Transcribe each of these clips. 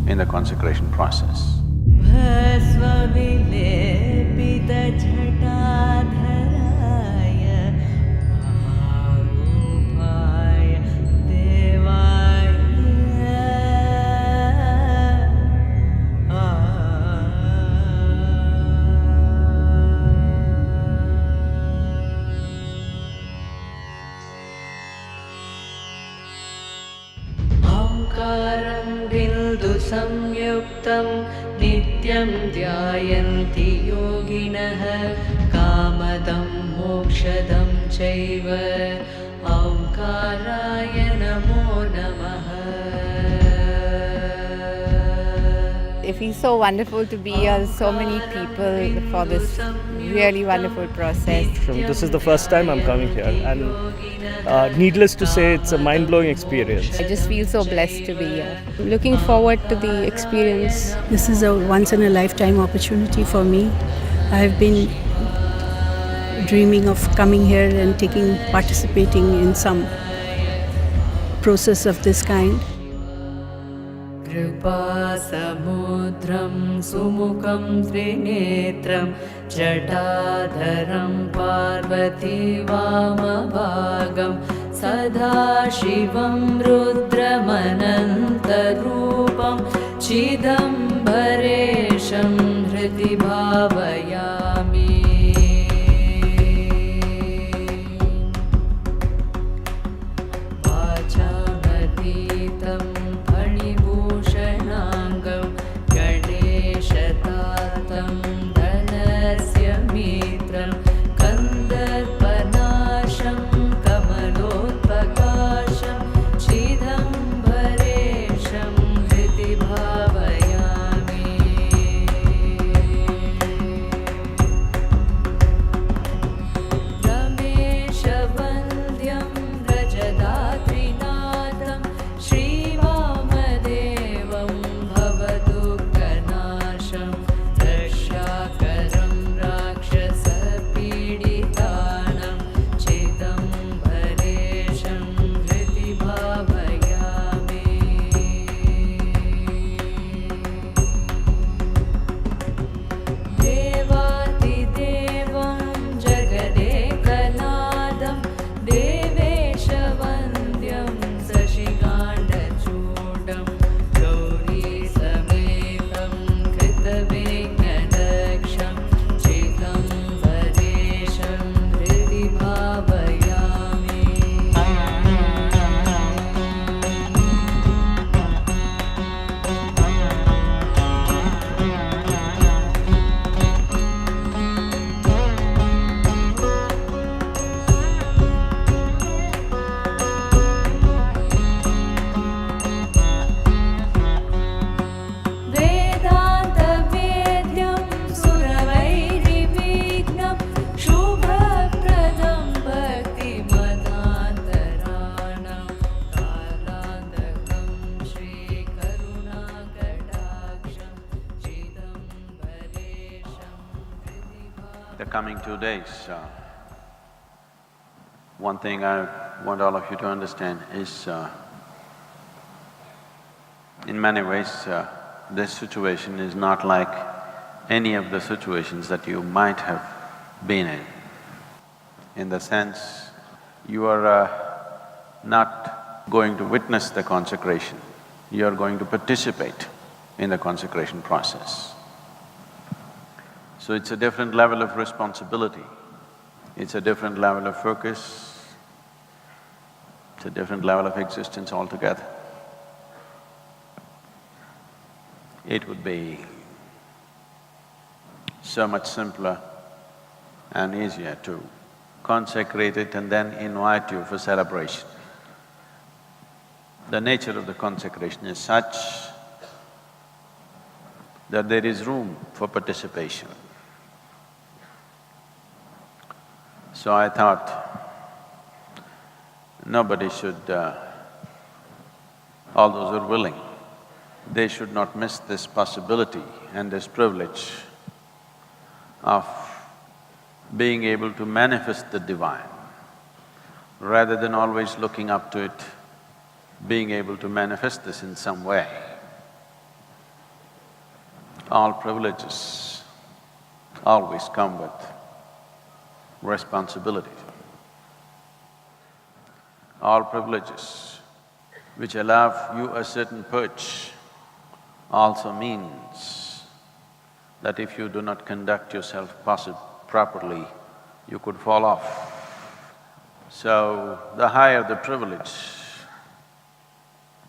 in the consecration process. संयुक्तं नित्यं ध्यायन्ति योगिनः कामदं मोक्षदं चैव ओंकाराय नमो नमः. It feels so wonderful to be here, so many people for this really wonderful process. This is the first time I'm coming here, and needless to say, it's a mind-blowing experience. I just feel so blessed to be here. I'm looking forward to the experience. This is a once-in-a-lifetime opportunity for me. I've been dreaming of coming here and participating in some process of this kind. कृपासमुद्रं सुमुखं त्रिनेत्रं जटाधरं Parvati वामभागं सदाशिवं रुद्रमनन्तरूपं चिदम्बरेशं हृदि भावयामि. The coming 2 days, one thing I want all of you to understand is, in many ways, this situation is not like any of the situations that you might have been in the sense you are not going to witness the consecration, you are going to participate in the consecration process. So it's a different level of responsibility, it's a different level of focus, it's a different level of existence altogether. It would be so much simpler and easier to consecrate it and then invite you for celebration. The nature of the consecration is such that there is room for participation. So I thought nobody should… all those who are willing, they should not miss this possibility and this privilege of being able to manifest the divine. Rather than always looking up to it, being able to manifest this in some way. all privileges always come with responsibility. All privileges which allow you a certain perch also means that if you do not conduct yourself properly, you could fall off. So, the higher the privilege,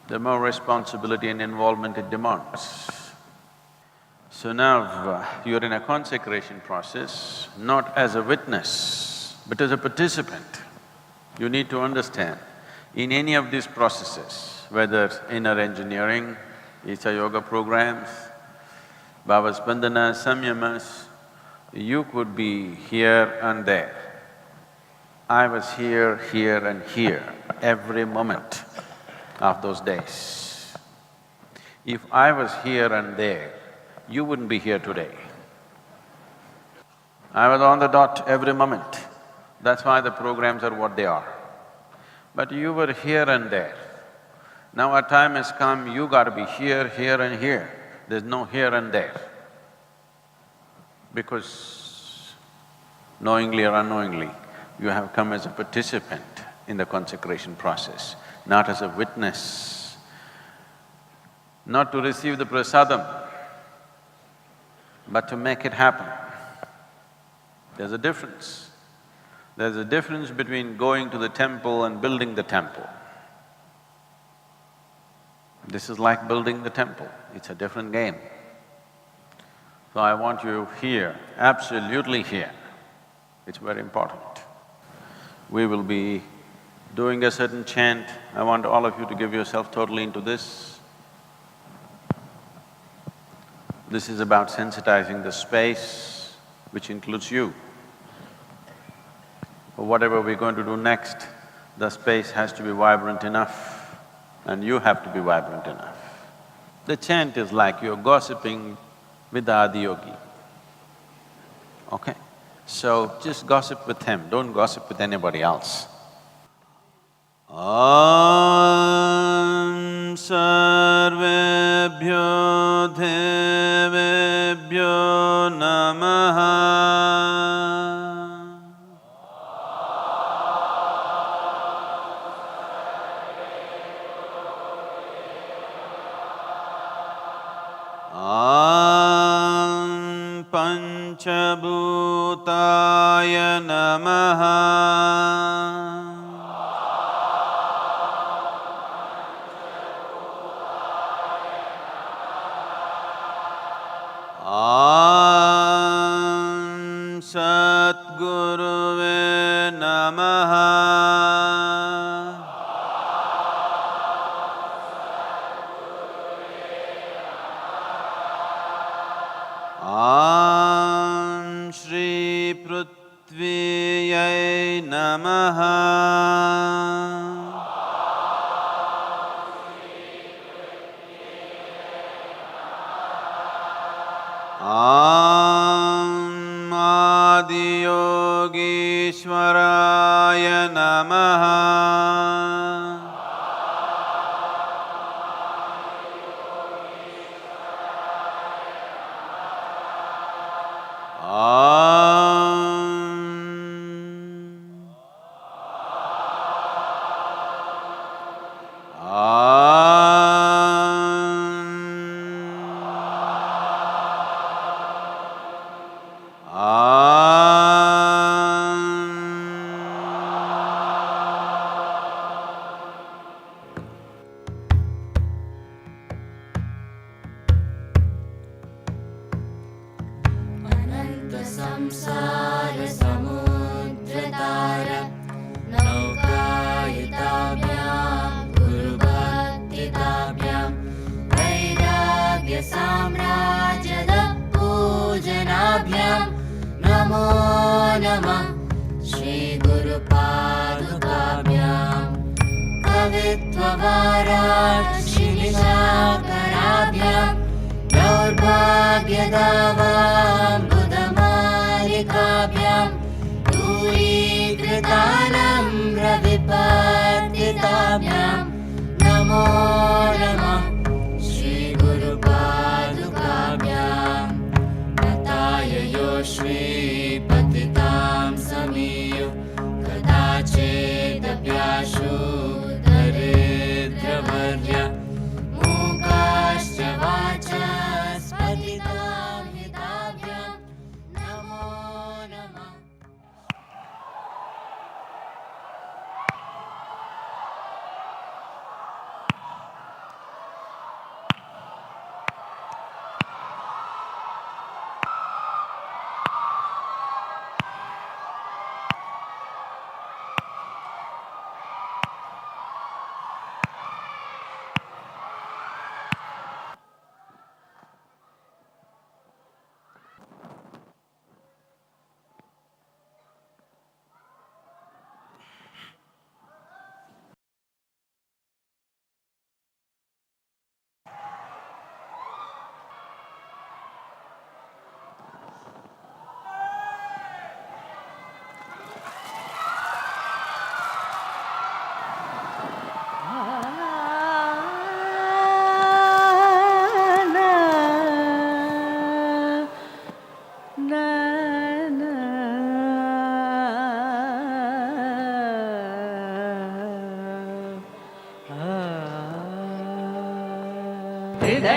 the more responsibility and involvement it demands. So now you're in a consecration process, not as a witness, but as a participant. You need to understand, in any of these processes, whether inner engineering, Isha Yoga programs, Bhava Spandanas, Samyamas, you could be here and there. I was here, here and here every moment of those days. If I was here and there, you wouldn't be here today. I was on the dot every moment. That's why the programs are what they are. But you were here and there. Now a time has come, you gotta be here, here and here. There's no here and there. Because knowingly or unknowingly, you have come as a participant in the consecration process, not as a witness, not to receive the prasadam, but to make it happen. There's a difference. There's a difference between going to the temple and building the temple. This is like building the temple, it's a different game. So I want you here, absolutely here. It's very important. We will be doing a certain chant. I want all of you to give yourself totally into this. This is about sensitizing the space, which includes you. For whatever we're going to do next, the space has to be vibrant enough and you have to be vibrant enough. The chant is like you're gossiping with the Adiyogi, okay? So just gossip with him, don't gossip with anybody else. Om Sarvebhyo Devebhyo Namaha. Om Panchabhutaya Namaha. Om Sadhguruve Namaha. Om Shri Prithviyai Namaha. Om Adiyogishwaraya Namaha. संसारसमुद्रतार नौकायुताभ्यां गुरुभक्तिताभ्यां वैराग्यसाम्राज्यदपूजनाभ्यां नमो नमः श्रीगुरुपादुकाभ्यां कवित्ववाराशिनिशाकराभ्यां दौर्भाग्यदावाम्बुदमालिकाभ्यां दूरीकृतानम्रविपत्तिताभ्यां नमो नमः श्रीगुरुपादुकाभ्याम्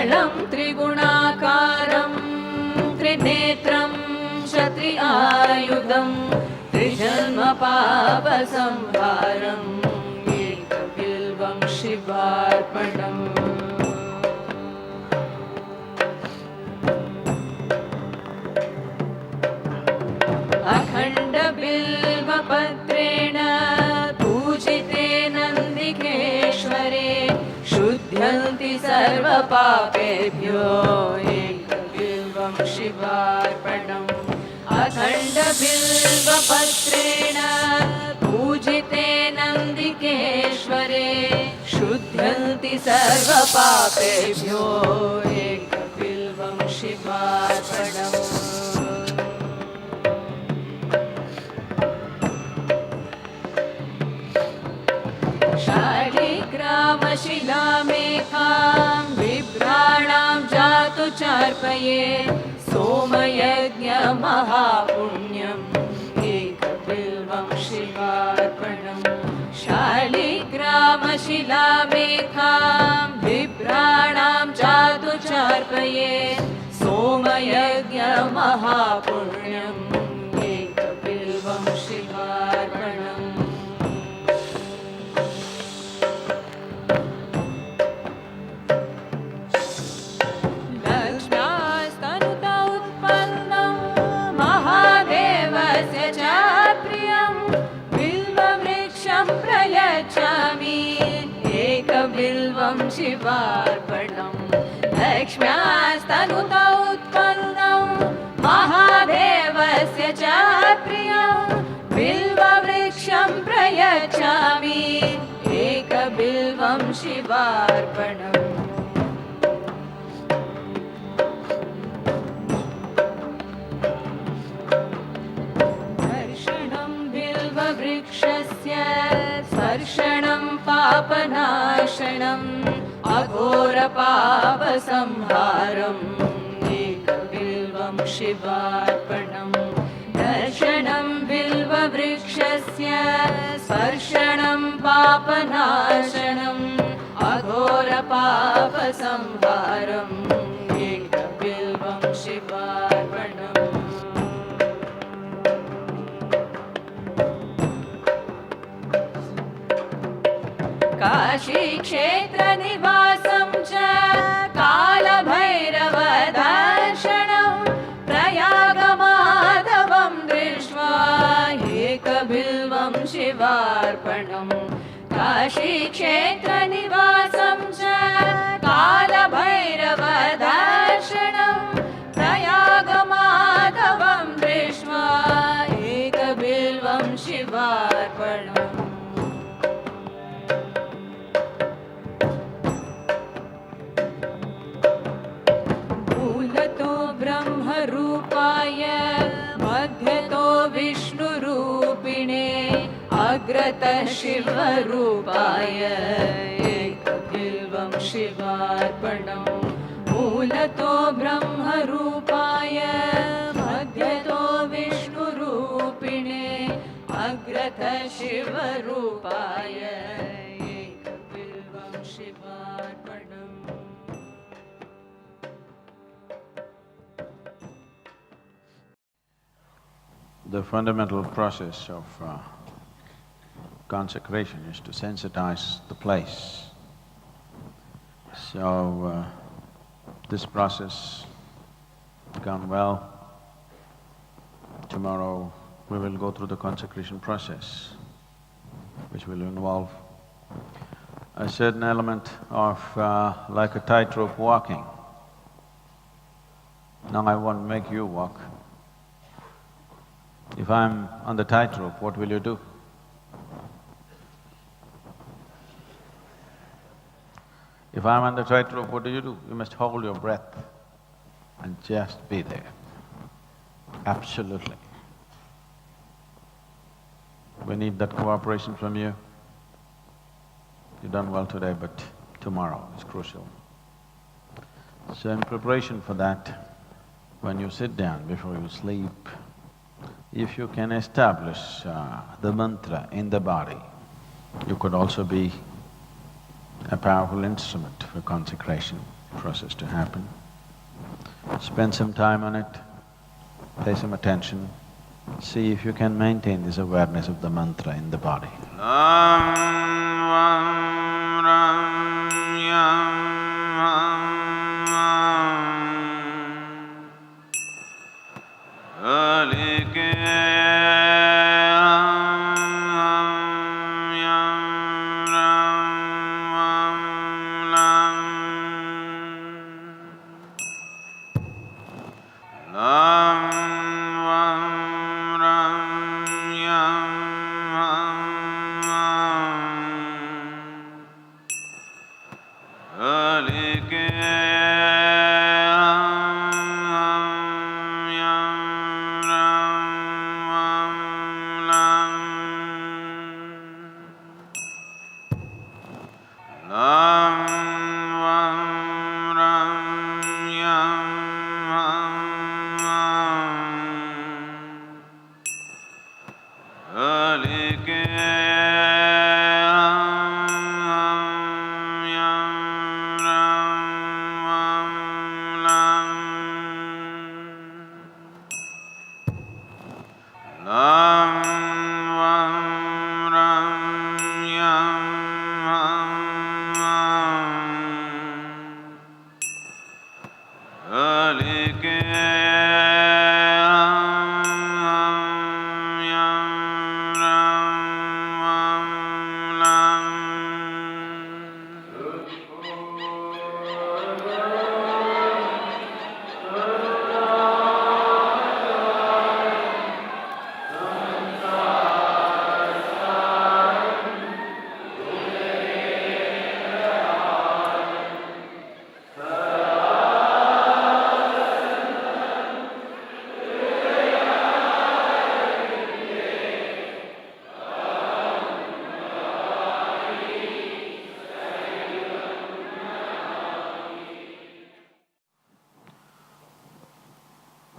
त्रिदलं त्रिगुणाकारं त्रिनेत्रं क्षत्रियायुधं त्रिजन्मपापसंहारम् एकबिल्वं शिवार्पणम्। अखण्डबिल्वपत्रेण पूजिते नन्दिकेश्वरे शुध्यन्ति सर्वपापेभ्यो एकबिल्वं शिवार्पणम्। अखण्डबिल्वपत्रेण पूजिते नन्दिकेश्वरे शुध्यन्ति सर्वपापेभ्यो एकबिल्वं शिवार्पणम्। शालिग्रामशिलामेकां बिभ्राणां जातु चार्पये सोमयज्ञमहापुण्यम् एकबिल्वं शिवार्पणम्। शालिग्रामशिलामेकां बिभ्राणां जातु चार्पये सोमयज्ञमहापुण्यम् एकबिल्वं शिवार्पणम्। एकबिल्वं शिवार्पणम्। लक्ष्म्यास्तनुता उत्पन्नं महादेवस्य च प्रियं बिल्ववृक्षं प्रयच्छामि एकबिल्वं शिवार्पणम्। दर्शनं बिल्ववृक्षस्य स्पर्शनं पापनाशनम् अघोरपापसंहारम् एकबिल्वं शिवार्पणम्। दर्शनं बिल्ववृक्षस्य स्पर्शनं पापनाशनम् अघोरपापसंहारम् एकबिल्वं शिवार्पणम्। काशीक्षेत्रनिवासं च कालभैरवदर्शनं प्रयागमाधवं दृष्ट्वा एकबिल्वं शिवार्पणम्। काशीक्षेत्रनिवासं च कालभैरवदर्शनं प्रयागमाधवं दृष्ट्वा एकबिल्वं शिवार्पणम्। ब्रह्मरूपाय मध्यतो विष्णुरूपिणे अग्रतः शिवरूपाय एकबिल्वं शिवार्पणम्। मूलतो ब्रह्मरूपाय मध्यतो विष्णुरूपिणे अग्रतः शिवरूपाय एकबिल्वं शिवार्पणम्। The fundamental process of consecration is to sensitize the place. So, this process gone well. Tomorrow we will go through the consecration process, which will involve a certain element of like a tightrope walking. Now I won't make you walk. If I'm on the tightrope, what will you do? If I'm on the tightrope, what do? You must hold your breath and just be there. Absolutely. We need that cooperation from you. You've done well today, but tomorrow is crucial. So in preparation for that, when you sit down before you sleep, if you can establish the mantra in the body, you could also be a powerful instrument for consecration. process to happen. Spend some time on it, pay some attention, see if you can maintain this awareness of the mantra in the body.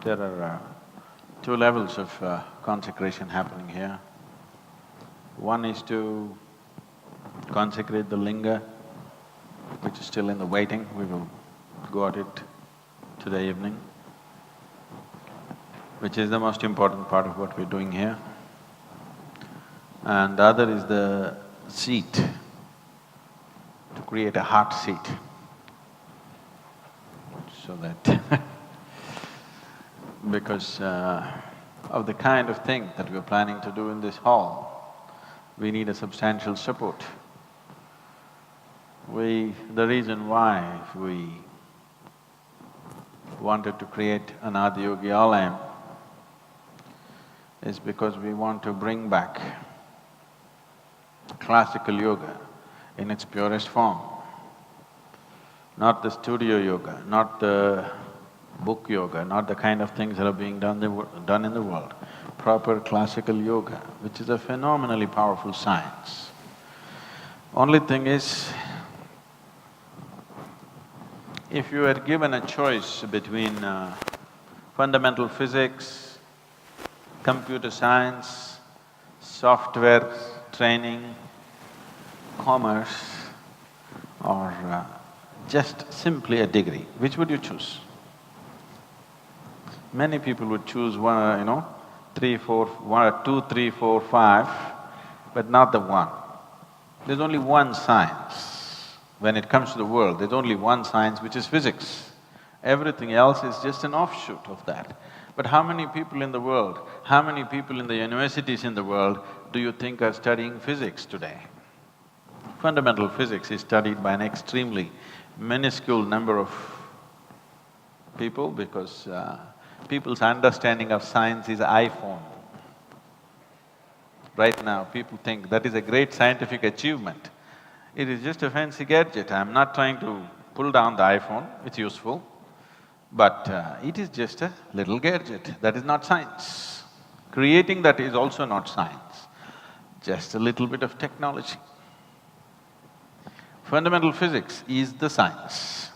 There are two levels of consecration happening here. One is to consecrate the linga, which is still in the waiting. We will go at it today evening, which is the most important part of what we're doing here. And the other is the seat, to create a heart seat, so that because of the kind of thing that we're planning to do in this hall, we need a substantial support. The reason why we wanted to create an Adiyogi Alayam is because we want to bring back classical yoga in its purest form. Not the studio yoga, not the book yoga, not the kind of things that are being done in the world. Proper classical yoga, which is a phenomenally powerful science. Only thing is, if you are given a choice between fundamental physics, computer science, software training, commerce, or just simply a degree, which would you choose? Many people would choose one, 3, 4, 1, 2, 3, 4, 5, but not the one. There's only one science. When it comes to the world, there's only one science, which is physics. Everything else is just an offshoot of that. But how many people in the world, how many people in the universities in the world do you think are studying physics today? Fundamental physics is studied by an extremely minuscule number of people because people's understanding of science is iPhone. Right now, people think that is a great scientific achievement. It is just a fancy gadget. I'm not trying to pull down the iPhone, it's useful, but it is just a little gadget. That is not science. Creating that is also not science, just a little bit of technology. Fundamental physics is the science.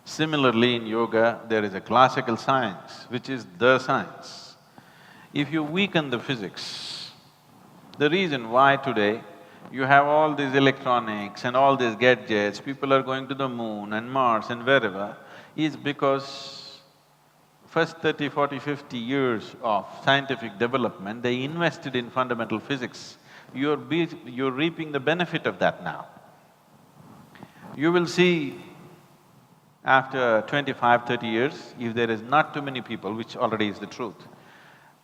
Similarly, in yoga, there is a classical science, which is the science. If you weaken the physics, the reason why today You have all these electronics and all these gadgets, people are going to the moon and Mars and wherever, is because first 30, 40, 50 years of scientific development, they invested in fundamental physics. You're reaping the benefit of that now. You will see after 25, 30 years, if there is not too many people, which already is the truth,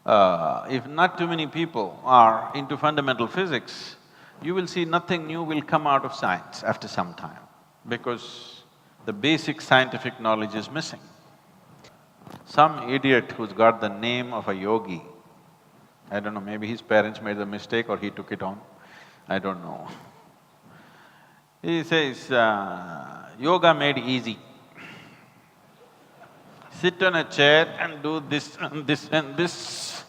if not too many people are into fundamental physics, you will see nothing new will come out of science after some time, because the basic scientific knowledge is missing. Some idiot who's got the name of a yogi, I don't know, maybe his parents made the mistake or he took it on, I don't know. He says, yoga made easy. Sit on a chair and do this and this and this.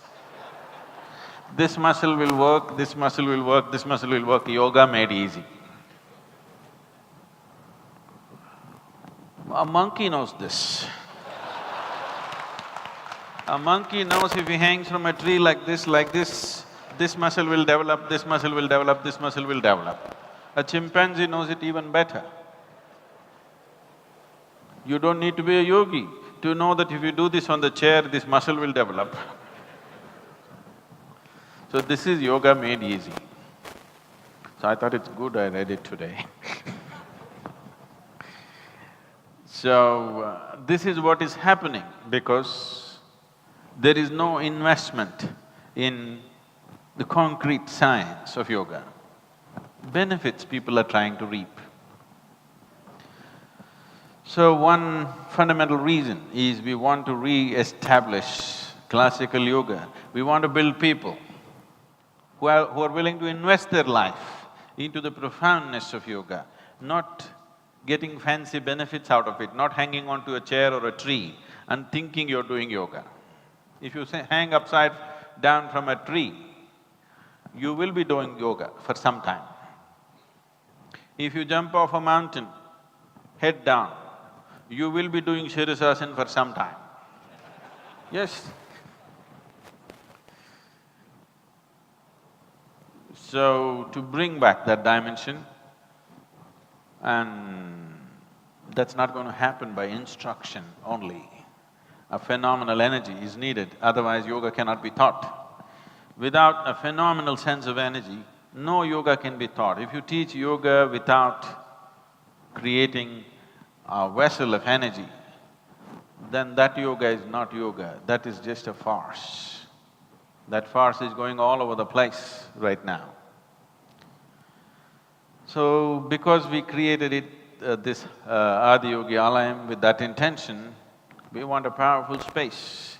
This muscle will work, this muscle will work, this muscle will work, yoga made easy. A monkey knows this. A monkey knows if he hangs from a tree like this muscle will develop, this muscle will develop, this muscle will develop. A chimpanzee knows it even better. You don't need to be a yogi to know that if you do this on the chair, this muscle will develop. So this is yoga made easy. So I thought it's good I read it today. So, this is what is happening because there is no investment in the concrete science of yoga. Benefits people are trying to reap. So one fundamental reason is we want to re-establish classical yoga. We want to build people who are willing to invest their life into the profoundness of yoga, not getting fancy benefits out of it, not hanging onto a chair or a tree and thinking you're doing yoga. If you hang upside down from a tree, you will be doing yoga for some time. If you jump off a mountain, head down, you will be doing Shirasasana for some time. Yes. So, to bring back that dimension, and that's not going to happen by instruction only. A phenomenal energy is needed, otherwise yoga cannot be taught. Without a phenomenal sense of energy, no yoga can be taught. If you teach yoga without creating a vessel of energy, then that yoga is not yoga, that is just a farce. That farce is going all over the place right now. So, because we created it, this Adi Yogi Alayam with that intention, we want a powerful space.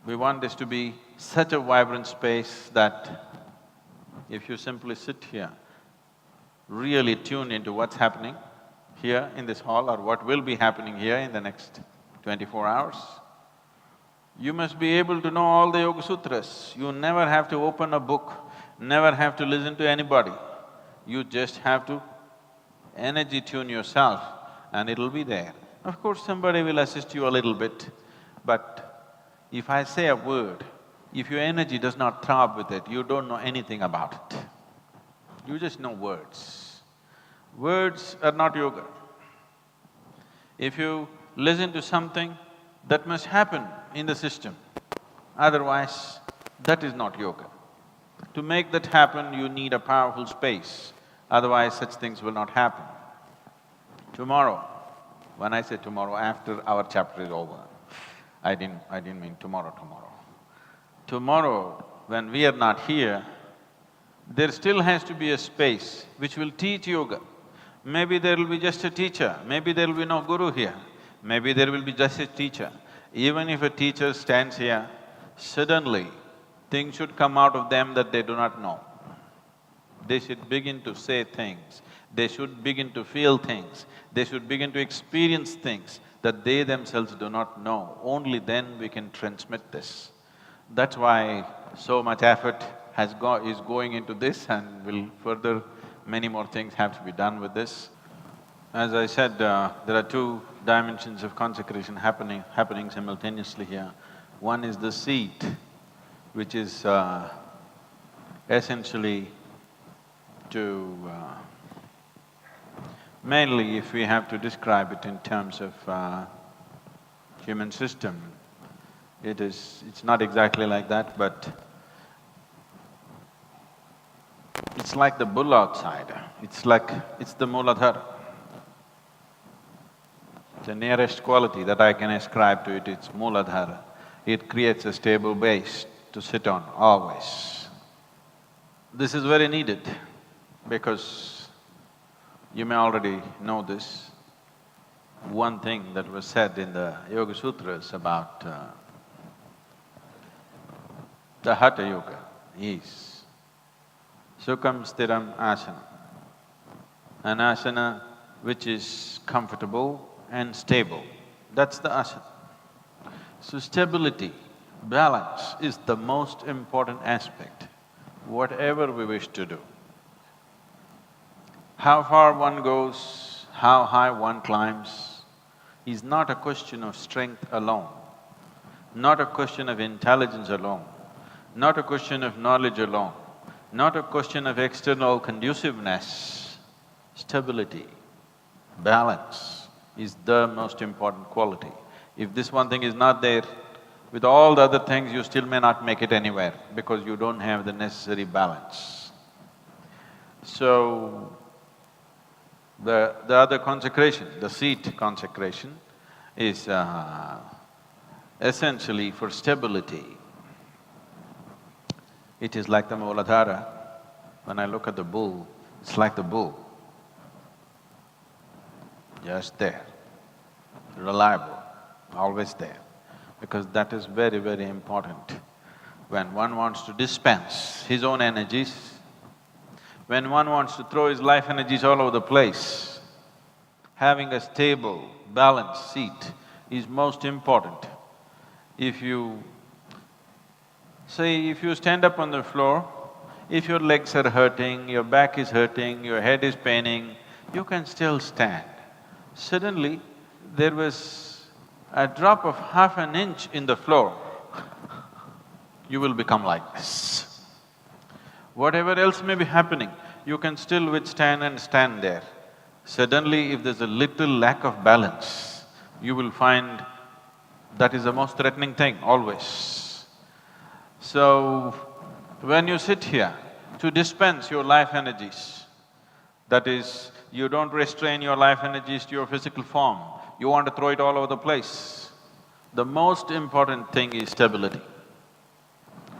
We want this to be such a vibrant space that if you simply sit here, really tune into what's happening here in this hall or what will be happening here in the next 24 hours, you must be able to know all the Yoga Sutras. You never have to open a book, never have to listen to anybody. You just have to energy tune yourself and it'll be there. Of course, somebody will assist you a little bit, but if I say a word, if your energy does not throb with it, you don't know anything about it. You just know words. Words are not yoga. If you listen to something, that must happen in the system, otherwise that is not yoga. To make that happen, you need a powerful space, otherwise such things will not happen. Tomorrow, when I say tomorrow, after our chapter is over, I didn't mean tomorrow. Tomorrow, when we are not here, there still has to be a space which will teach yoga. Maybe there will be just a teacher, maybe there will be no guru here, maybe there will be just a teacher. Even if a teacher stands here, suddenly things should come out of them that they do not know. They should begin to say things, they should begin to feel things, they should begin to experience things that they themselves do not know. Only then we can transmit this. That's why so much effort is going into this and will further, many more things have to be done with this. As I said, there are two dimensions of consecration happening simultaneously here. One is the seat, which is essentially to… mainly if we have to describe it in terms of human system, it's not exactly like that, but it's like the bull outside. It's the Mooladhara. The nearest quality that I can ascribe to it, it's Mooladhara. It creates a stable base to sit on always. This is very needed because you may already know this. One thing that was said in the Yoga Sutras about the Hatha Yoga is Sukham Stiram Asana, an asana which is comfortable and stable, that's the asana. So stability, balance is the most important aspect, whatever we wish to do. How far one goes, how high one climbs, is not a question of strength alone, not a question of intelligence alone, not a question of knowledge alone, not a question of external conduciveness. Stability, balance is the most important quality. If this one thing is not there, with all the other things you still may not make it anywhere because you don't have the necessary balance. So, the other consecration, the seat consecration is essentially for stability. It is like the Mooladhara. When I look at the bull, it's like the bull, just there, reliable, always there, because that is very, very important. When one wants to dispense his own energies, when one wants to throw his life energies all over the place, having a stable, balanced seat is most important. If you… say, if you stand up on the floor, if your legs are hurting, your back is hurting, your head is paining, you can still stand. Suddenly, there was a drop of half an inch in the floor, you will become like this. Whatever else may be happening, you can still withstand and stand there. Suddenly, if there's a little lack of balance, you will find that is the most threatening thing, always. So, when you sit here to dispense your life energies, that is, you don't restrain your life energies to your physical form, you want to throw it all over the place. The most important thing is stability.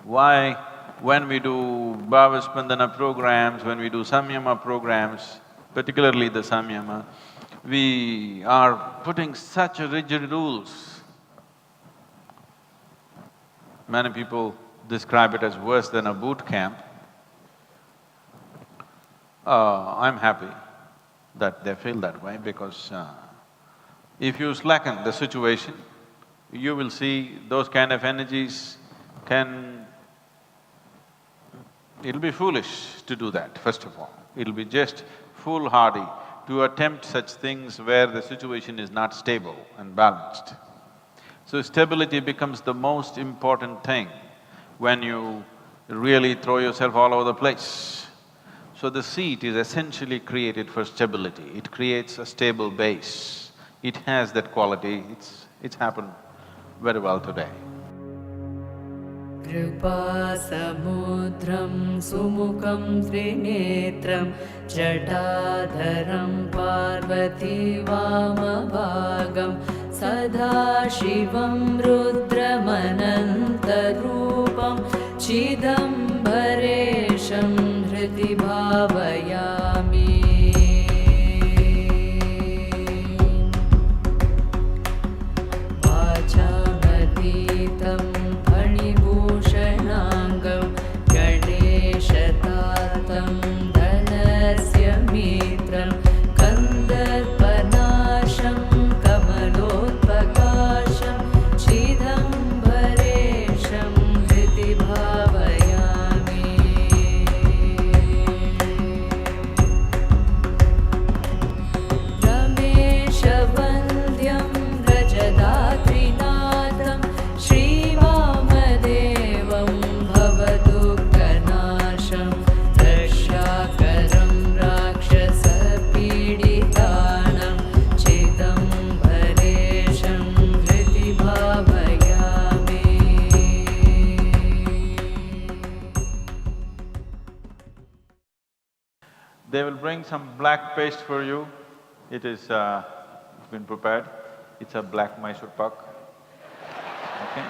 Why, when we do Bhava Spandana programs, when we do Samyama programs, particularly the Samyama, we are putting such rigid rules. Many people describe it as worse than a boot camp. I'm happy that they feel that way because if you slacken the situation, you will see those kind of energies it'll be foolish to do that, first of all. It'll be just foolhardy to attempt such things where the situation is not stable and balanced. So stability becomes the most important thing when you really throw yourself all over the place. So the seat is essentially created for stability, it creates a stable base. It has that quality, it's happened very well today. कृपासमुद्रं सुमुखं त्रिनेत्रं जटाधरं Parvati वामभागं सदाशिवं रुद्रमनन्तरूपं चिदम्बरेशं हृदि भावयामि। वाचामतीतं फणिभूषणाङ्गं गणेशतातं धनस्य मित्रं कन्दर्पनाशं कमलोत्पकाशं चिदम्बरेशं हृदि भावयामि। They will bring some black paste for you. It is, it's been prepared. It's a black Mysore pak. Okay?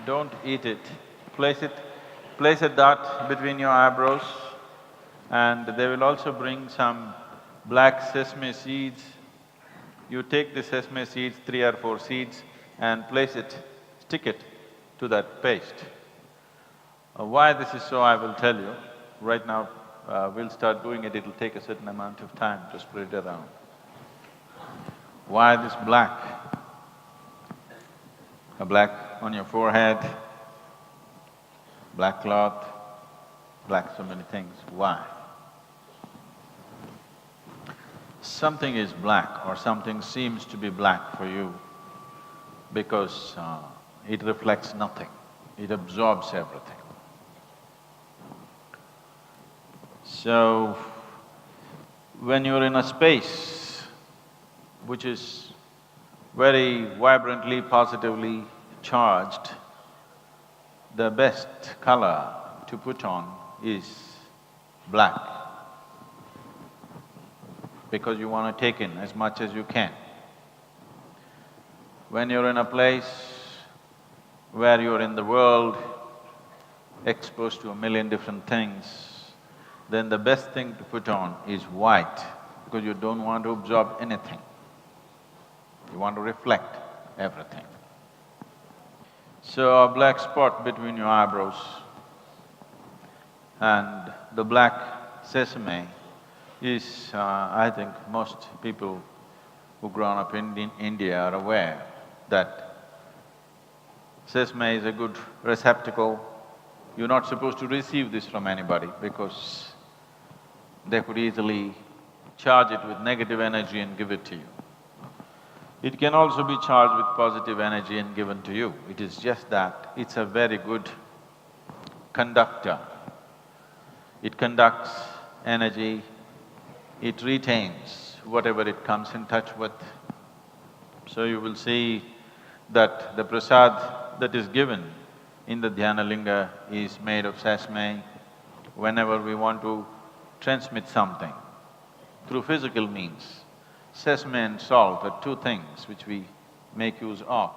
Don't eat it. Place a dot between your eyebrows, and they will also bring some black sesame seeds. You take the sesame seeds, 3 or 4 seeds, and place it, stick it to that paste. Why this is so, I will tell you. Right now, we'll start doing it, it'll take a certain amount of time to spread it around. Why this black? A black on your forehead, black cloth, black so many things. Why? Something is black or something seems to be black for you because it reflects nothing, it absorbs everything. So, when you're in a space which is very vibrantly, positively charged, the best color to put on is black, because you want to take in as much as you can. When you're in a place where you're in the world, exposed to a million different things, then the best thing to put on is white, because you don't want to absorb anything. You want to reflect everything. So a black spot between your eyebrows and the black sesame is, I think most people who've grown up in India are aware that sesame is a good receptacle. You're not supposed to receive this from anybody because they could easily charge it with negative energy and give it to you. It can also be charged with positive energy and given to you. It is just that it's a very good conductor. It conducts energy, it retains whatever it comes in touch with. So you will see that the prasad that is given in the Dhyana Linga is made of sesame. Whenever we want to transmit something through physical means, sesame and salt are two things which we make use of.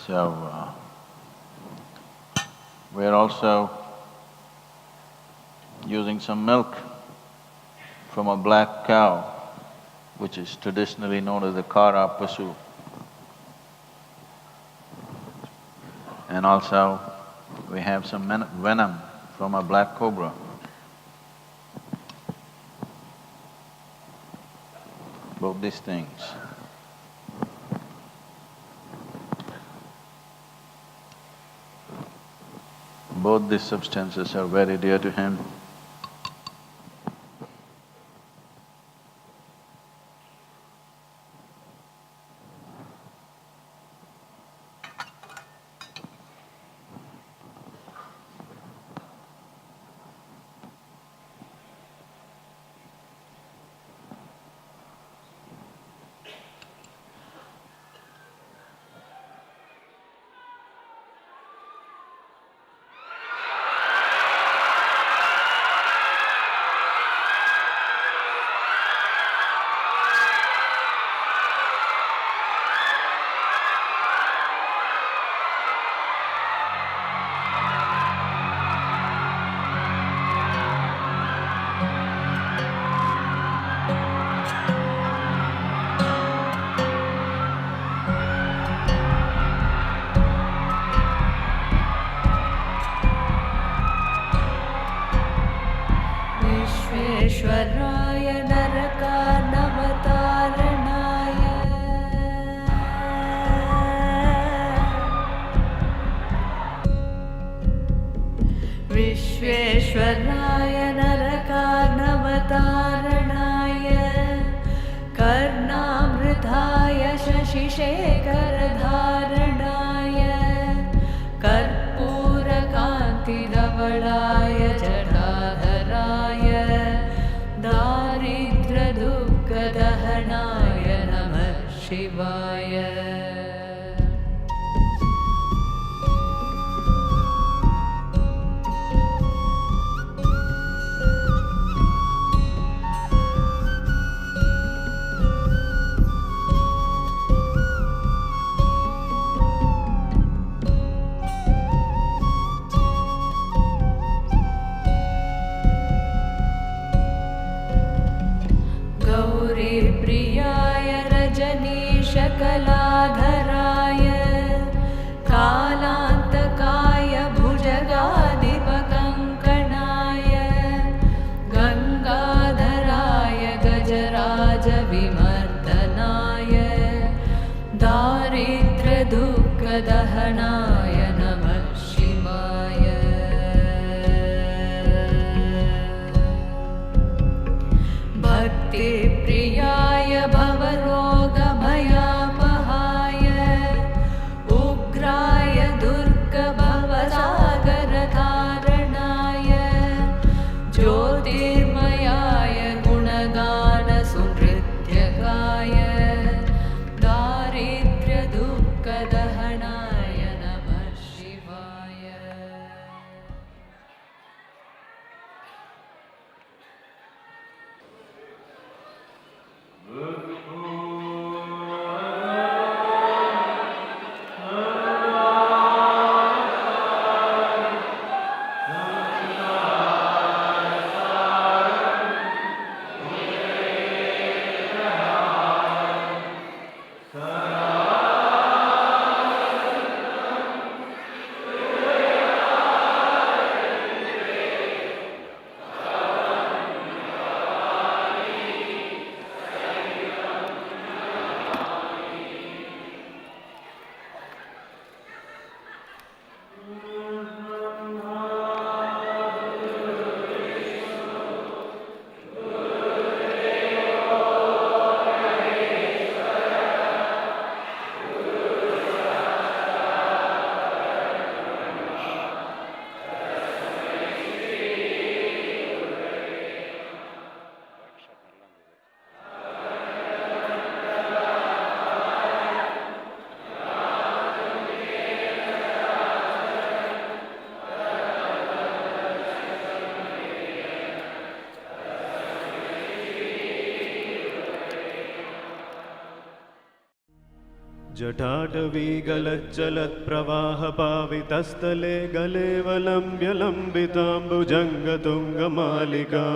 So, we're also using some milk from a black cow, which is traditionally known as the Kara Pasu. And also, we have some venom from a black cobra. Both these things. Both these substances are very dear to him. शशिशेखरधारणाय कर्पूरकान्तिधवलाय जटाधराय दारिद्र्यदुःखदहनाय नमः शिवाय। गौरीप्रियाय रजनीशकलाधराय कालान्तकाय भुजगाधिपकङ्कणाय गङ्गाधराय गजराजविमर्दनाय दारिद्र्यदुःखदहनाय नमः शिवाय। भक्तिप्रियाय भवरोगभयापहाय उग्राय दुर्गभवसागरतारणाय ज्योतिर्मयाय गुणगानसुनृत्यकाय दारिद्र्यदुःखदहनाय नमः शिवाय। जटाटवीगलज्जलत्प्रवाहपावितस्थले गलेवलम्ब्य लम्बिताम्बुजङ्गतुङ्गमालिका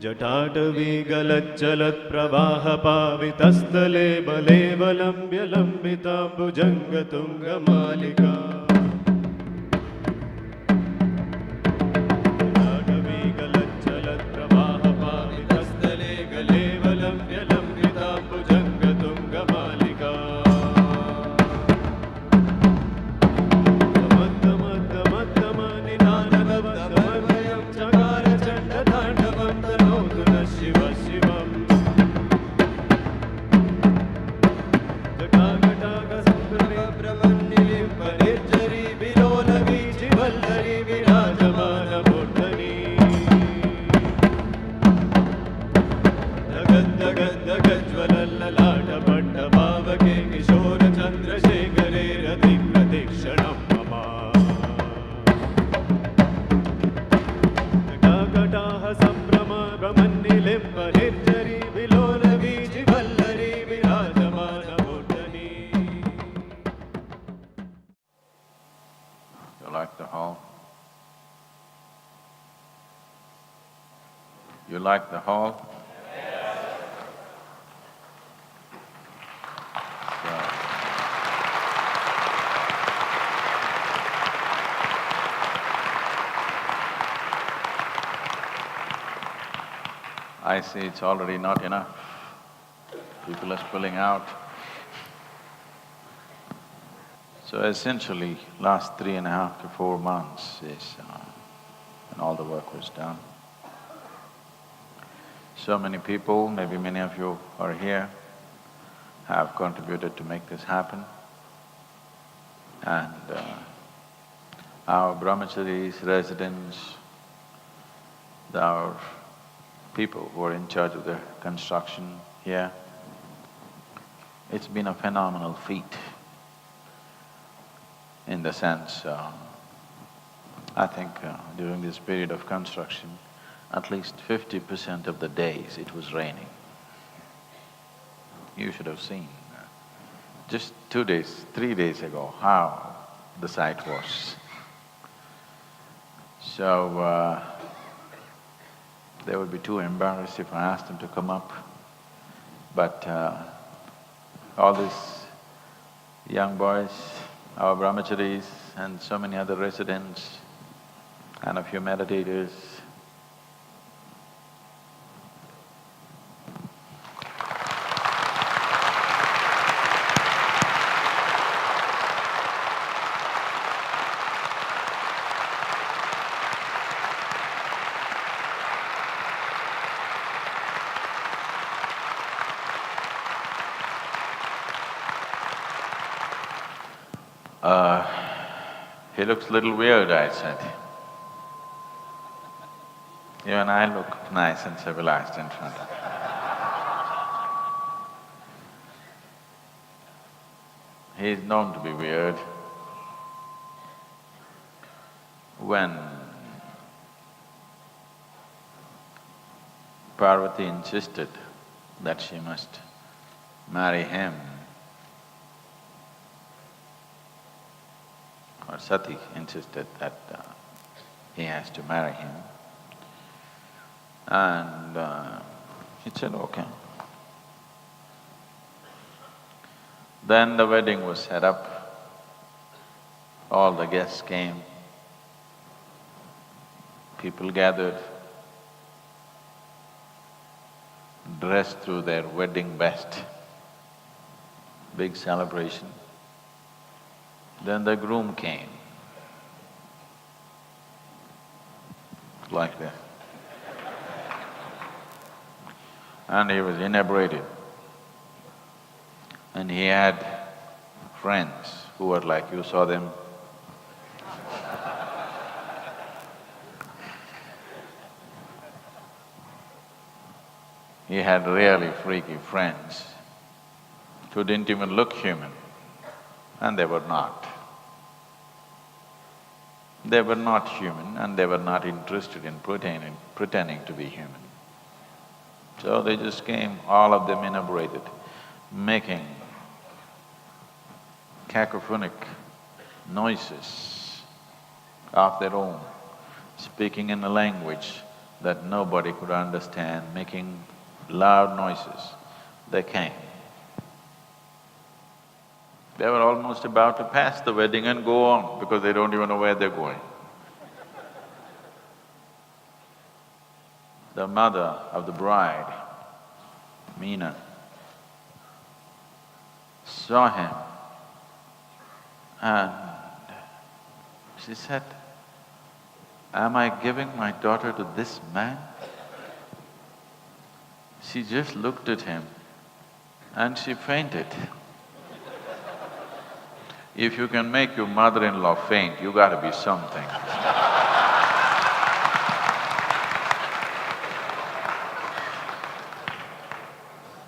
जटाटवीगलज्जलत्प्रवाहपावितस्थले बलेवलम्ब्य लम्बिताम्बुजङ्गतुङ्गमालिका You like the hall? You like the hall? I see it's already not enough. People are spilling out. So essentially, last 3.5 to 4 months is when all the work was done. So many people, maybe many of you are here, have contributed to make this happen. And our brahmacharis, residents, our people who are in charge of the construction here, it's been a phenomenal feat in the sense, I think during this period of construction, at least 50% of the days it was raining. You should have seen just 2 days, 3 days ago how the site was. So, they would be too embarrassed if I asked them to come up. But all these young boys, our brahmacharis and so many other residents and a few meditators, he looks a little weird, I said. Even I look nice and civilized in front of him. He is known to be weird. When Parvati insisted that she must marry him, or Sati insisted that he has to marry him, and he said, okay. Then the wedding was set up, all the guests came, people gathered, dressed to their wedding best, big celebration. Then the groom came, like that. And he was inebriated. And he had friends who were like, you saw them. He had really freaky friends who didn't even look human, and they were not. They were not human and they were not interested in pretending to be human. So they just came, all of them inebriated, making cacophonic noises of their own, speaking in a language that nobody could understand, making loud noises. They came. They were almost about to pass the wedding and go on because they don't even know where they're going. The mother of the bride, Meena, saw him and she said, am I giving my daughter to this man? She just looked at him and she fainted. If you can make your mother-in-law faint, you gotta be something.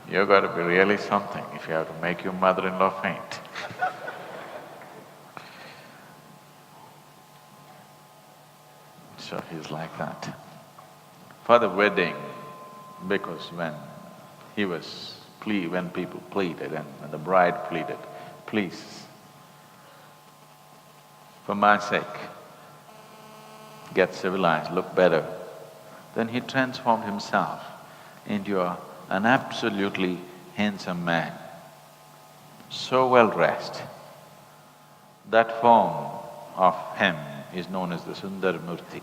You gotta be really something if you have to make your mother-in-law faint. So he's like that. For the wedding, because when people pleaded and when the bride pleaded, please, for my sake, get civilized, look better, then he transformed himself into an absolutely handsome man, so well dressed. That form of him is known as the Sundar Murti.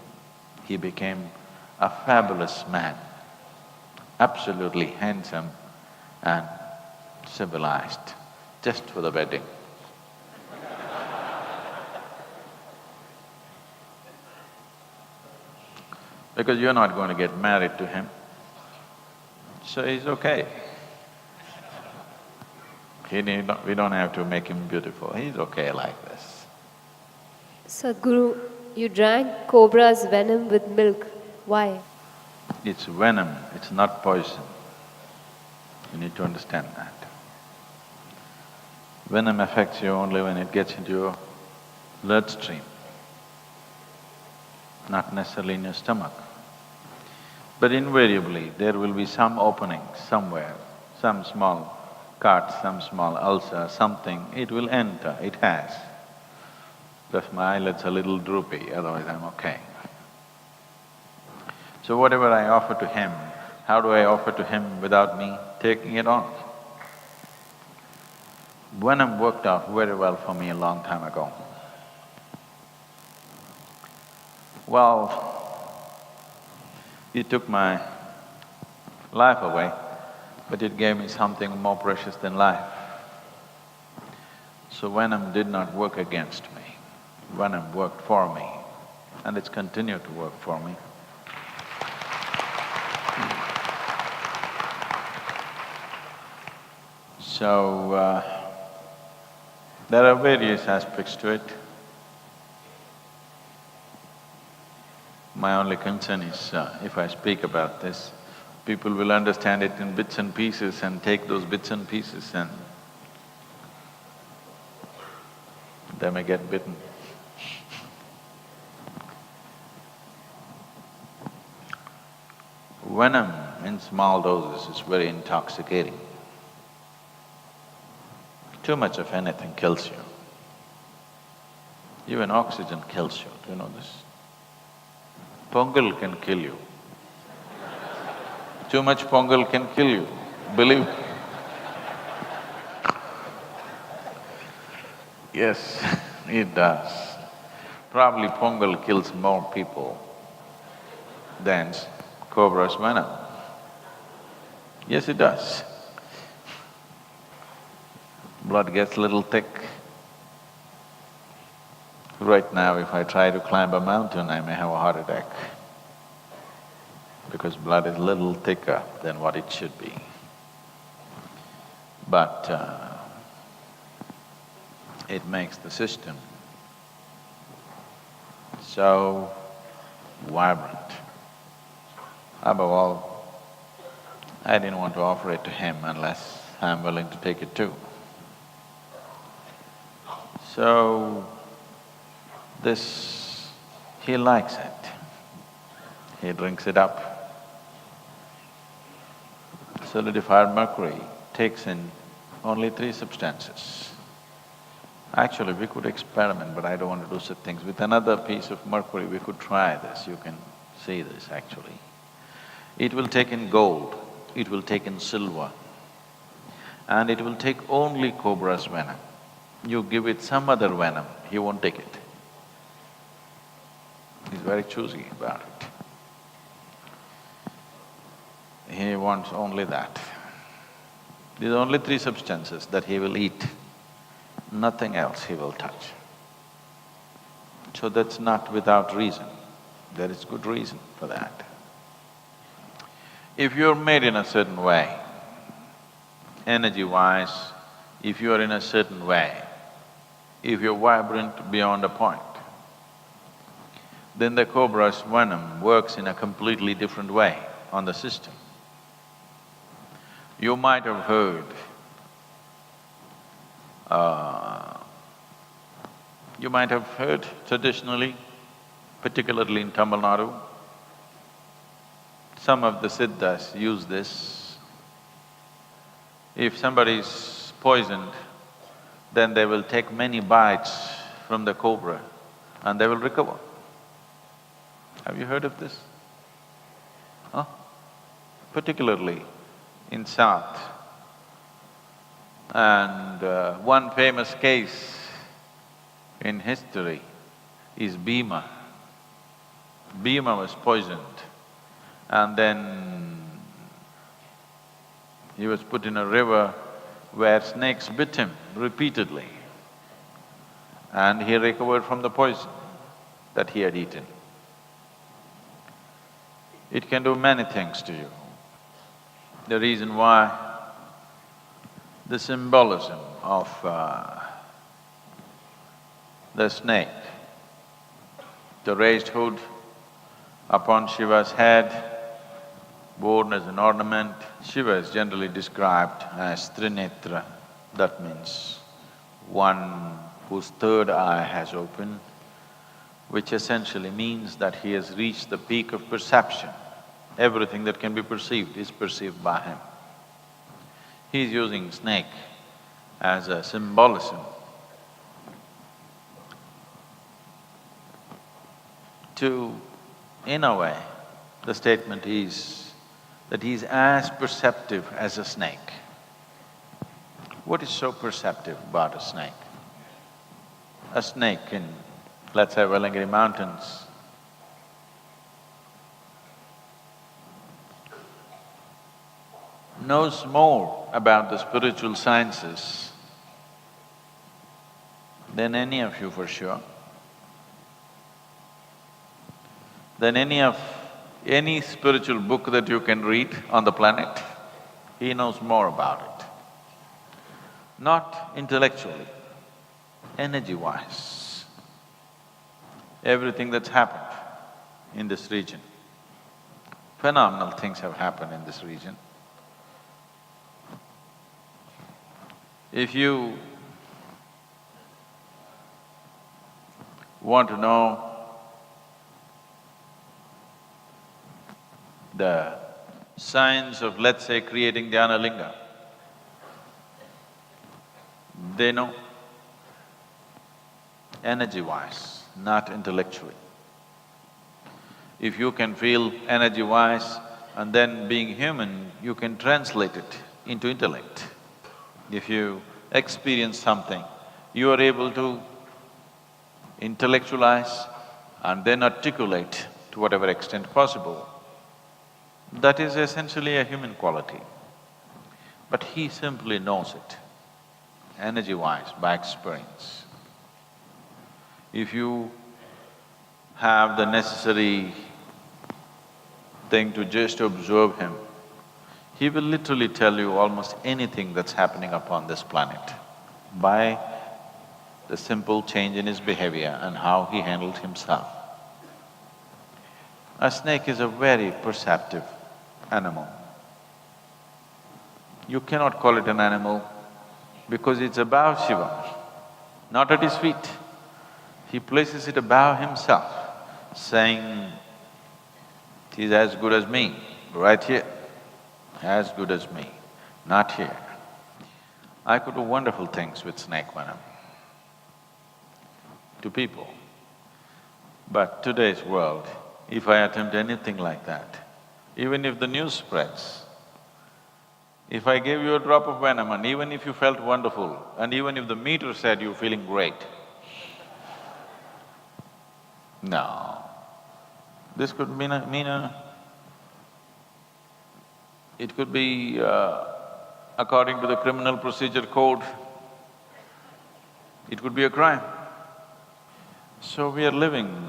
He became a fabulous man, absolutely handsome and civilized, just for the wedding. Because you're not going to get married to him, so he's okay. We don't have to make him beautiful, he's okay like this. Sadhguru, you drank cobra's venom with milk. Why? It's venom, it's not poison. You need to understand that. Venom affects you only when it gets into your bloodstream, not necessarily in your stomach. But invariably, there will be some opening somewhere, some small cut, some small ulcer, something, it will enter, it has. Just my eyelids are a little droopy, otherwise I'm okay. So whatever I offer to him, how do I offer to him without me taking it on? Venom worked out very well for me a long time ago. Well, it took my life away, but it gave me something more precious than life. So venom did not work against me, venom worked for me, and it's continued to work for me. So, there are various aspects to it. My only concern is, if I speak about this, people will understand it in bits and pieces and take those bits and pieces and they may get bitten. Venom in small doses is very intoxicating. Too much of anything kills you. Even oxygen kills you, do you know this? Pongal can kill you. Too much pongal can kill you, believe me. Yes, it does. Probably pongal kills more people than cobra's venom. Yes, it does. Blood gets a little thick. Right now, if I try to climb a mountain, I may have a heart attack because blood is a little thicker than what it should be. But it makes the system so vibrant. Above all, I didn't want to offer it to him unless I'm willing to take it too. So, this… he likes it. He drinks it up. Solidified mercury takes in only 3 substances. Actually, we could experiment, but I don't want to do such things. With another piece of mercury, we could try this, you can see this actually. It will take in gold, it will take in silver, and it will take only cobra's venom. You give it some other venom, he won't take it. He's very choosy about it. He wants only that. These are only 3 substances that he will eat, nothing else he will touch. So that's not without reason, there is good reason for that. If you're made in a certain way, energy-wise, if you are in a certain way, if you're vibrant beyond a point, then the cobra's venom works in a completely different way on the system. You might have heard, traditionally, particularly in Tamil Nadu, some of the siddhas use this. If somebody is poisoned, then they will take many bites from the cobra and they will recover. Have you heard of this? Huh? Particularly in South. And one famous case in history is Bhima. Bhima was poisoned and then he was put in a river where snakes bit him repeatedly and he recovered from the poison that he had eaten. It can do many things to you. The reason why The symbolism of the snake, the raised hood upon Shiva's head, worn as an ornament. Shiva is generally described as Trinetra, that means one whose third eye has opened, which essentially means that he has reached the peak of perception. Everything that can be perceived is perceived by him. He is using snake as a symbolism to, in a way, the statement is that he is as perceptive as a snake. What is so perceptive about a snake? A snake in, let's say, Velangiri Mountains, knows more about the spiritual sciences than any of you for sure, than any spiritual book that you can read on the planet. He knows more about it. Not intellectually, energy-wise. Everything that's happened in this region, phenomenal things have happened in this region. If you want to know the science of, let's say, creating Dhyana Linga, they know energy-wise, not intellectually. If you can feel energy-wise and then being human, you can translate it into intellect. If you experience something, you are able to intellectualize and then articulate to whatever extent possible. That is essentially a human quality. But he simply knows it, energy-wise, by experience. If you have the necessary thing to just observe him, he will literally tell you almost anything that's happening upon this planet by the simple change in his behavior and how he handles himself. A snake is a very perceptive animal. You cannot call it an animal because it's above Shiva, not at his feet. He places it above himself, saying, "It is as good as me, right here. As good as me, not here." I could do wonderful things with snake venom to people. But today's world, if I attempt anything like that, even if the news spreads, if I gave you a drop of venom and even if you felt wonderful, and even if the meter said you're feeling great, no. This could mean it could be, according to the criminal procedure code, it could be a crime. So we are living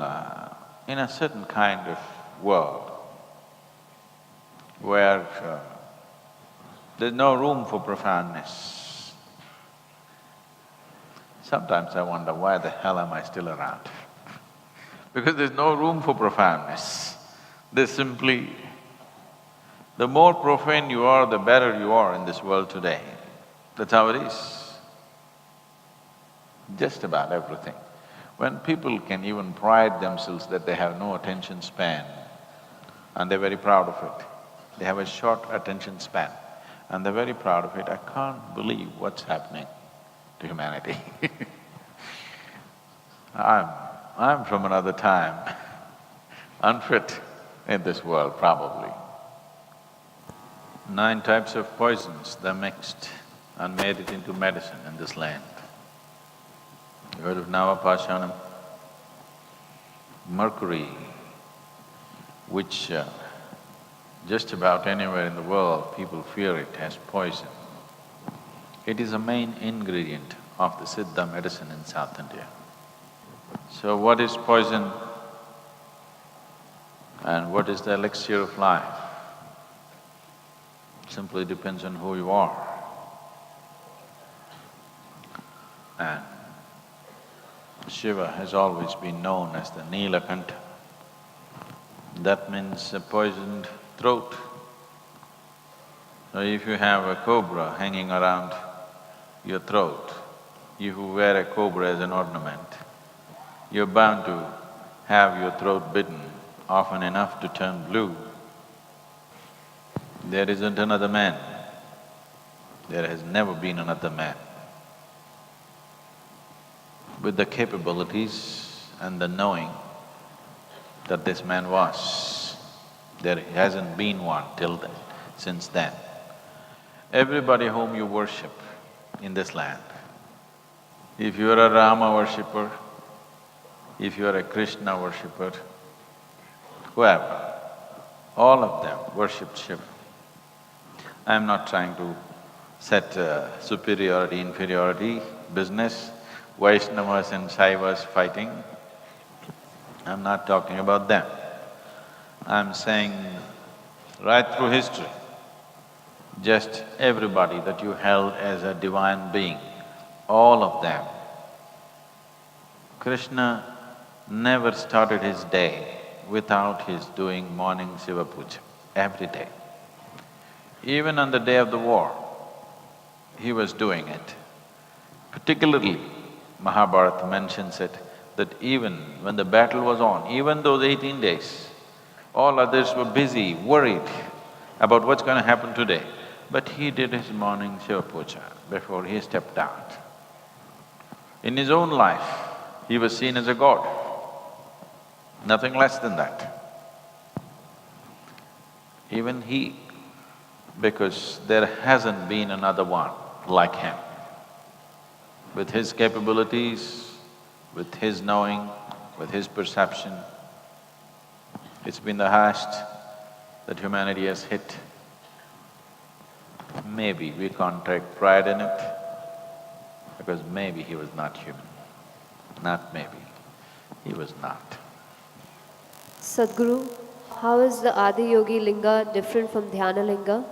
in a certain kind of world where there's no room for profoundness. Sometimes I wonder, why the hell am I still around? Because there's no room for profoundness. There's simply… the more profane you are, the better you are in this world today. That's how it is. Just about everything. When people can even pride themselves that they have no attention span, and they're very proud of it. They have a short attention span, and they're very proud of it. I can't believe what's happening to humanity. I'm from another time, unfit in this world probably. 9 types of poisons, they're mixed and made it into medicine in this land. You heard of Navapashanam? Mercury, which just about anywhere in the world people fear it as poison. It is a main ingredient of the Siddha medicine in South India. So what is poison and what is the elixir of life? Simply depends on who you are. And Shiva has always been known as the Neelakanta. That means a poisoned throat. So if you have a cobra hanging around your throat, you who wear a cobra as an ornament, you're bound to have your throat bitten often enough to turn blue. There isn't another man. There has never been another man with the capabilities and the knowing that this man was. There hasn't been one till then, since then. Everybody whom you worship in this land, if you are a Rama worshipper, if you are a Krishna worshipper, whoever, all of them worshipped Shiva. I'm not trying to set superiority, inferiority business, Vaishnavas and Shaivas fighting. I'm not talking about them. I'm saying right through history, just everybody that you held as a divine being, all of them. Krishna never started his day without his doing morning Shiva Puja, every day. Even on the day of the war, he was doing it. Particularly, Mahabharata mentions it, that even when the battle was on, even those 18 days, all others were busy, worried about what's going to happen today. But he did his morning Shiva Puja before he stepped out. In his own life, he was seen as a god, nothing less than that. Even he, because there hasn't been another one like him. With his capabilities, with his knowing, with his perception, it's been the highest that humanity has hit. Maybe we can't take pride in it, because maybe he was not human. Not maybe, he was not. Sadhguru, how is the Adi Yogi Linga different from Dhyana Linga?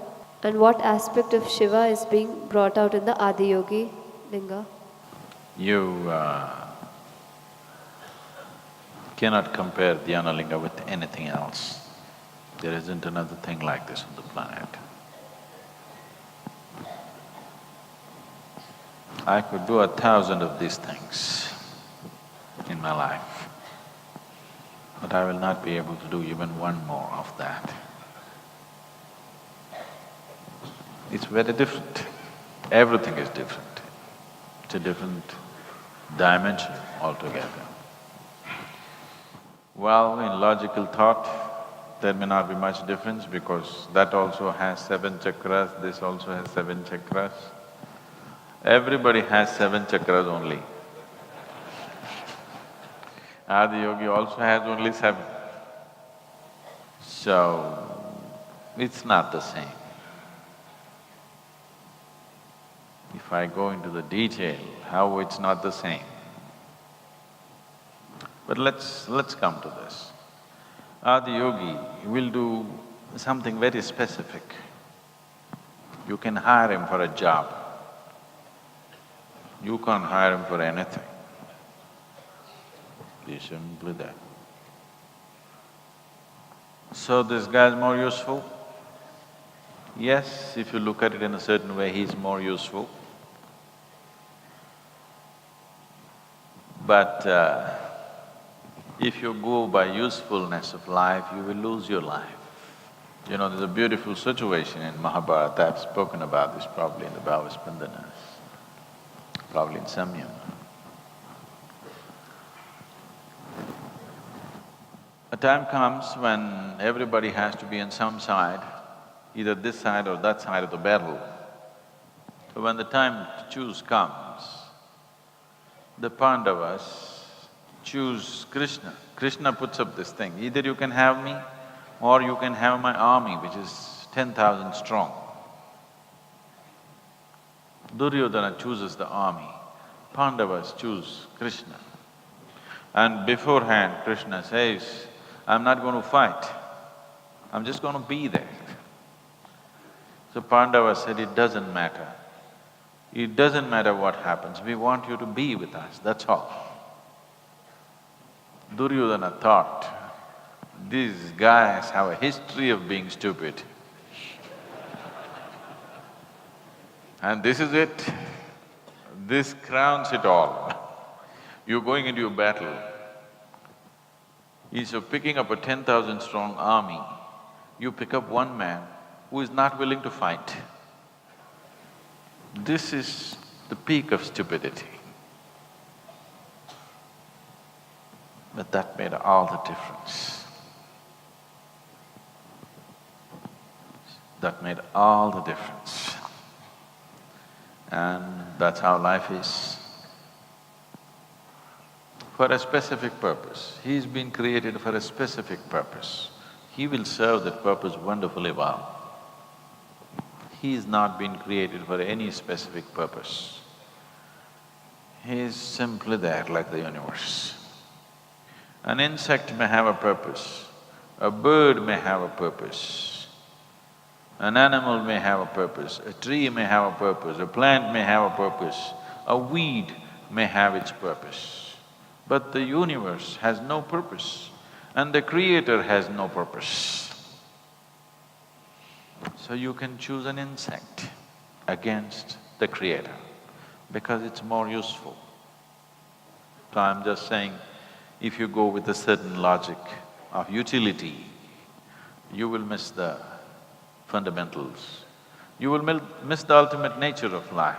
And what aspect of Shiva is being brought out in the Adi Yogi Linga? You cannot compare Dhyana Linga with anything else. There isn't another thing like this on the planet. I could do 1,000 of these things in my life, but I will not be able to do even one more of that. It's very different. Everything is different. It's a different dimension altogether. Well, in logical thought, there may not be much difference because that also has 7 chakras, this also has 7 chakras. Everybody has 7 chakras only. Adi Yogi also has only 7. So, it's not the same. If I go into the detail, how it's not the same. But let's come to this. Adi Yogi will do something very specific. You can hire him for a job. You can't hire him for anything. It's simply that. So this guy is more useful? Yes, if you look at it in a certain way, he's more useful. But if you go by usefulness of life, you will lose your life. You know, there's a beautiful situation in Mahabharata, I've spoken about this probably in the Bhavaspandanas, probably in Samyam. A time comes when everybody has to be on some side, either this side or that side of the battle. So when the time to choose comes, the Pandavas choose Krishna. Krishna puts up this thing, either you can have me or you can have my army, which is 10,000 strong. Duryodhana chooses the army, Pandavas choose Krishna. And beforehand, Krishna says, I'm not going to fight, I'm just going to be there. So Pandavas said, it doesn't matter. It doesn't matter what happens, we want you to be with us, that's all. Duryodhana thought, these guys have a history of being stupid. And this is it, this crowns it all. You're going into a battle, instead of picking up a 10,000 strong army, you pick up one man who is not willing to fight. This is the peak of stupidity. But that made all the difference. That made all the difference. And that's how life is. For a specific purpose. He's been created for a specific purpose. He will serve that purpose wonderfully well. He's not been created for any specific purpose. He's simply there like the universe. An insect may have a purpose, a bird may have a purpose, an animal may have a purpose, a tree may have a purpose, a plant may have a purpose, a weed may have its purpose. But the universe has no purpose and the creator has no purpose. So you can choose an insect against the creator because it's more useful. So I'm just saying, if you go with a certain logic of utility, you will miss the fundamentals. You will miss the ultimate nature of life.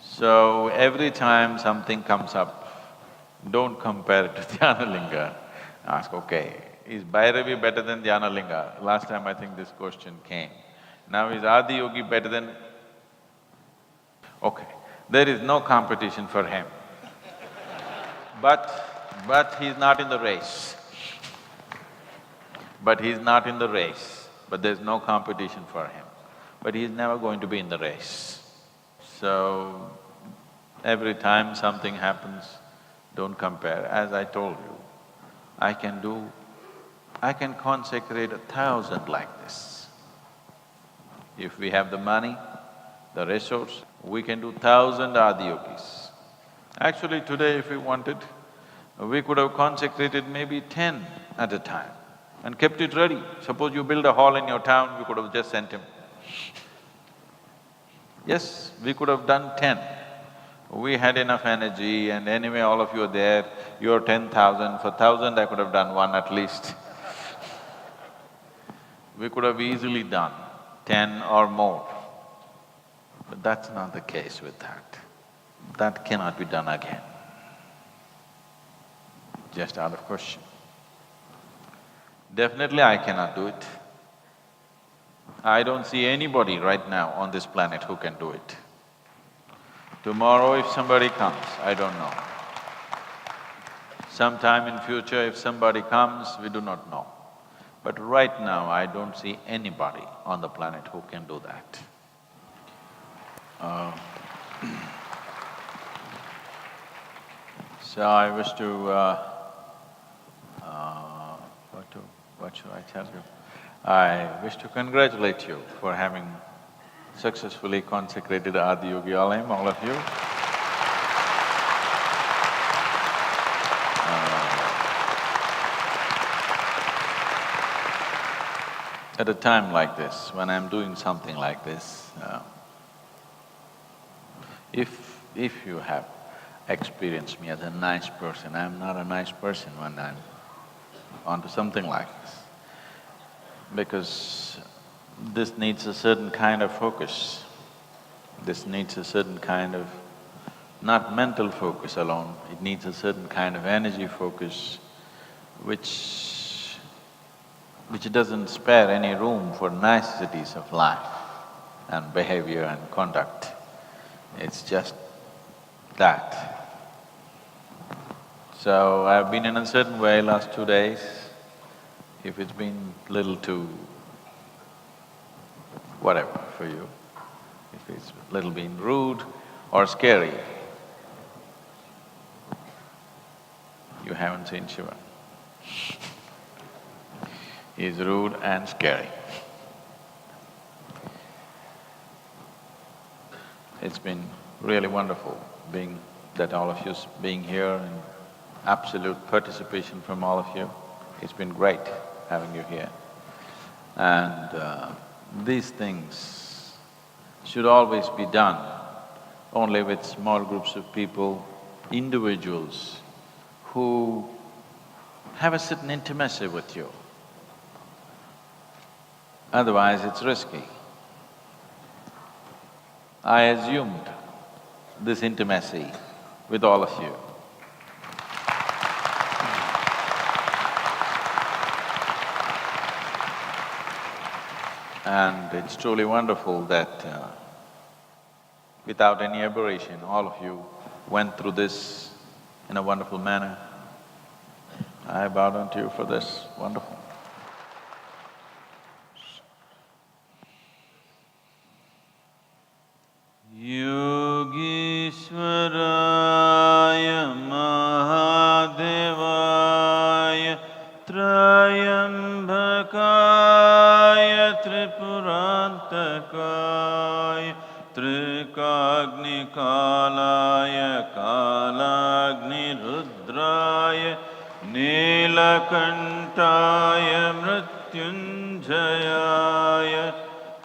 So every time something comes up, don't compare it to Dhyanalinga. Ask, okay, is Bhairavi better than Dhyanalinga? Last time I think this question came. Now is Adiyogi better than… Okay, there is no competition for him. But he's not in the race. But he's not in the race, but there's no competition for him. But he's never going to be in the race. So, every time something happens, don't compare. As I told you, I can consecrate 1,000 like this. If we have the money, the resource, we can do 1,000 Adiyogis. Actually, today if we wanted, we could have consecrated maybe 10 at a time and kept it ready. Suppose you build a hall in your town, we could have just sent him. Yes, we could have done 10. We had enough energy and anyway all of you are there, you're 10,000, for 1,000 I could have done one at least. We could have easily done 10 or more. But that's not the case with that. That cannot be done again. Just out of question. Definitely I cannot do it. I don't see anybody right now on this planet who can do it. Tomorrow if somebody comes, I don't know. Sometime in future if somebody comes, we do not know. But right now I don't see anybody on the planet who can do that. So I wish to… what should I tell you? I wish to congratulate you for having successfully consecrated Adiyogi Alayam, all of you. At a time like this, when I'm doing something like this, if you have experienced me as a nice person, I'm not a nice person when I'm onto something like this. Because this needs a certain kind of focus. This needs a certain kind of… not mental focus alone, it needs a certain kind of energy focus which doesn't spare any room for niceties of life and behavior and conduct. It's just that. So I've been in a certain way last 2 days. If it's been little too whatever for you, if it's little been rude or scary, you haven't seen Shiva. He's rude and scary. It's been really wonderful all of you being here and absolute participation from all of you. It's been great having you here. And these things should always be done only with small groups of people, individuals who have a certain intimacy with you. Otherwise, it's risky. I assumed this intimacy with all of you. And it's truly wonderful that without any aberration, all of you went through this in a wonderful manner. I bow down to you for this, wonderful. Yogishwaraya Mahadevaya Trayambakaya Tripurantakaya Trikagnikalaya Kalagni Rudraya Nilakantaya Mrityunjayaya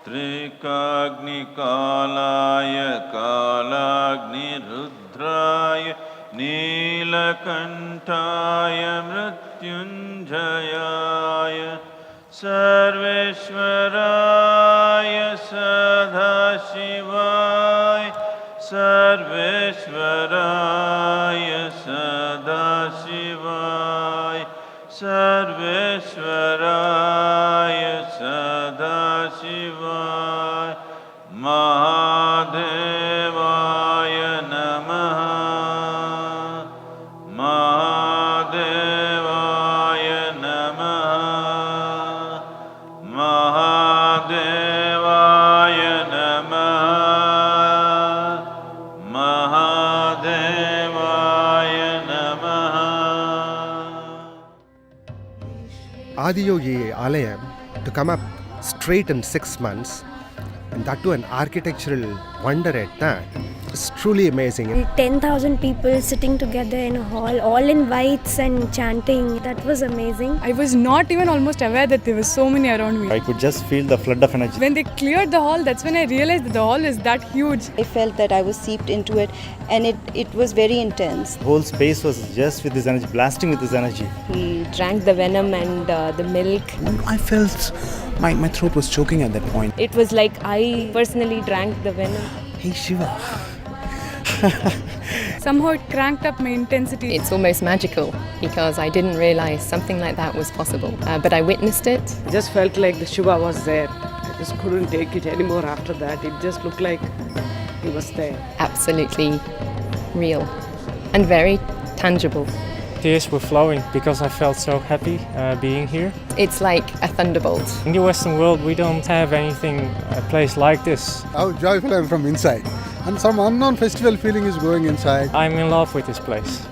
Trikagnikalaya Kalagni Rudraya Nilakantaya Mrityunjayaya Sarveshwaraya Sadhashivaya Sarveshwaraya Sadhashivaya Sarveshwaraya Sadhashivaya Mahadevaya Namaha Mahadevaya Namaha Mahadevaya Namaha Mahadevaya Namaha. Adiyogi Alayam to come up straight in 6 months, and that too an architectural wonder at that, is truly amazing. 10,000 people sitting together in a hall, all in whites and chanting. That was amazing. I was not even almost aware that there were so many around me. I could just feel the flood of energy. When they cleared the hall, that's when I realized that the hall is that huge. I felt that I was seeped into it, and it was very intense. The whole space was just with this energy, blasting with this energy. He drank the venom and the milk. I felt my throat was choking at that point. It was like I personally drank the venom. Hey Shiva. Somehow it cranked up my intensity. It's almost magical because I didn't realize something like that was possible, but I witnessed it. I just felt like the Shiva was there. I just couldn't take it anymore after that. It just looked like he was there. Absolutely real and very tangible. Tears were flowing because I felt so happy being here. It's like a thunderbolt. In the Western world, we don't have anything, a place like this. How joyful I am from inside. And some unknown festival feeling is going inside. I'm in love with this place.